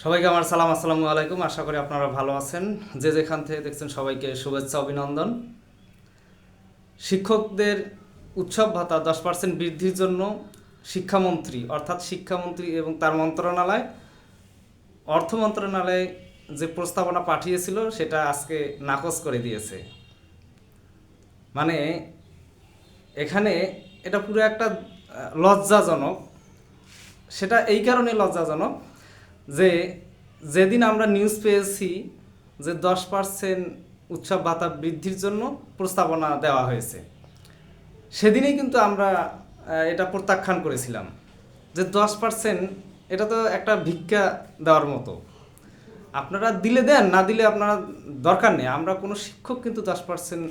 সবাইকে আমার সালাম, আসসালামু আলাইকুম। আশা করি আপনারা ভালো আছেন। যে যেখান থেকে দেখছেন সবাইকে শুভেচ্ছা, অভিনন্দন। শিক্ষকদের উৎসব ভাতা 10% বৃদ্ধির জন্য শিক্ষামন্ত্রী অর্থাৎ শিক্ষামন্ত্রী এবং তার মন্ত্রণালয়, অর্থ মন্ত্রণালয় যে প্রস্তাবনা পাঠিয়েছিল সেটা আজকে নাকচ করে দিয়েছে। মানে এখানে এটা পুরো একটা লজ্জাজনক। সেটা এই কারণে লজ্জাজনক যে যেদিন আমরা নিউজ পেয়েছি যে 10% উৎসব ভাতা বৃদ্ধির জন্য প্রস্তাবনা দেওয়া হয়েছে, সেদিনেই কিন্তু আমরা এটা প্রত্যাখ্যান করেছিলাম যে 10% এটা তো একটা ভিক্ষা দেওয়ার মতো। আপনারা দিলে দেন, না দিলে আপনারা দরকার নেই। আমরা কোনো শিক্ষক কিন্তু 10%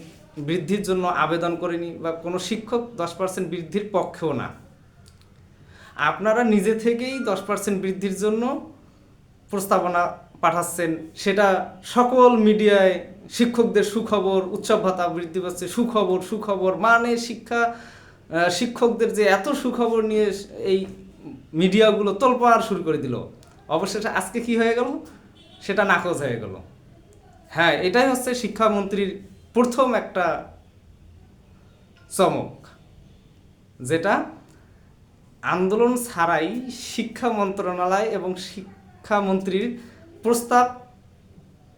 বৃদ্ধির জন্য আবেদন করিনি বা কোনো শিক্ষক 10% বৃদ্ধির পক্ষেও না। আপনারা নিজে থেকেই 10% বৃদ্ধির জন্য প্রস্তাবনা পাঠাচ্ছেন, সেটা সকল মিডিয়ায় শিক্ষকদের সুখবর, উৎসব ভাতা বৃদ্ধি পাচ্ছে, সুখবর সুখবর, মানে শিক্ষকদের যে এত সুখবর নিয়ে এই মিডিয়াগুলো তোলপাড় শুরু করে দিল। অবশেষে আজকে কি হয়ে গেল, সেটা নাকচ হয়ে গেল। হ্যাঁ, এটাই হচ্ছে শিক্ষামন্ত্রীর প্রথম একটা চমক, যেটা আন্দোলন ছাড়াই শিক্ষা মন্ত্রণালয় এবং শিক্ষামন্ত্রীর প্রস্তাব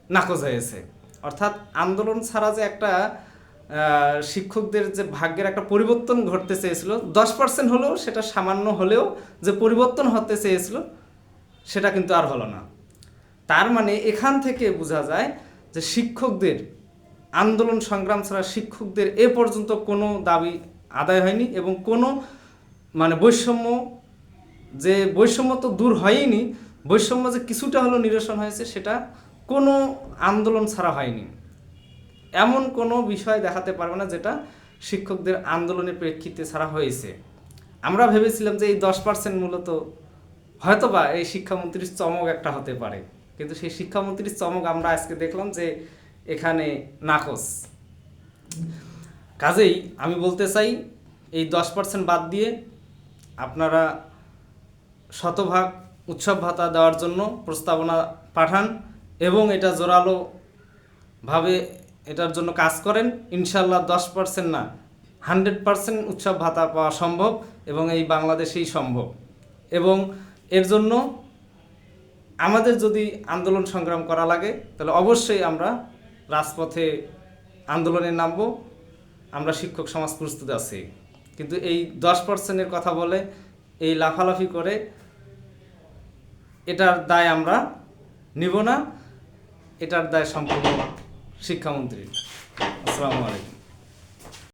নাকচ হয়েছে। অর্থাৎ আন্দোলন ছাড়া যে একটা শিক্ষকদের যে ভাগ্যের একটা পরিবর্তন ঘটতে চেয়েছিল, 10% হলেও, সেটা সামান্য হলেও যে পরিবর্তন হতে চেয়েছিল, সেটা কিন্তু আর হলো না। তার মানে এখান থেকে বোঝা যায় যে শিক্ষকদের আন্দোলন সংগ্রাম ছাড়া শিক্ষকদের এ পর্যন্ত কোনো দাবি আদায় হয়নি, এবং কোনো বৈষম্য তো দূর হয়নি, বৈষম্য যে কিছুটা হলো নিরসন হয়েছে, সেটা কোনো আন্দোলন ছাড়া হয়নি। এমন কোনো বিষয় দেখাতে পারবে না যেটা শিক্ষকদের আন্দোলনের প্রেক্ষিতে ছাড়া হয়েছে। আমরা ভেবেছিলাম যে এই 10% মূলত হয়তোবা এই শিক্ষামন্ত্রীর চমক একটা হতে পারে, কিন্তু সেই শিক্ষামন্ত্রীর চমক আমরা আজকে দেখলাম যে এখানে নাকচ। কাজেই আমি বলতে চাই, এই 10% বাদ দিয়ে আপনারা শতভাগ উৎসব ভাতা দেওয়ার জন্য প্রস্তাবনা পাঠান এবং এটা জোরালোভাবে এটার জন্য কাজ করেন। ইনশাল্লাহ 10% না, 100% উৎসব ভাতা পাওয়া সম্ভব, এবং এই বাংলাদেশেই সম্ভব। এবং এর জন্য আমাদের যদি আন্দোলন সংগ্রাম করা লাগে, তাহলে অবশ্যই আমরা রাজপথে আন্দোলনে নামব। আমরা শিক্ষক সমাজ প্রস্তুত আছি, কিন্তু এই 10%-এর কথা বলে, এই লাফালাফি করে এটার দায় আমরা নিব না। এটার দায় সম্পূর্ণ শিক্ষামন্ত্রীর। আসসালামু আলাইকুম।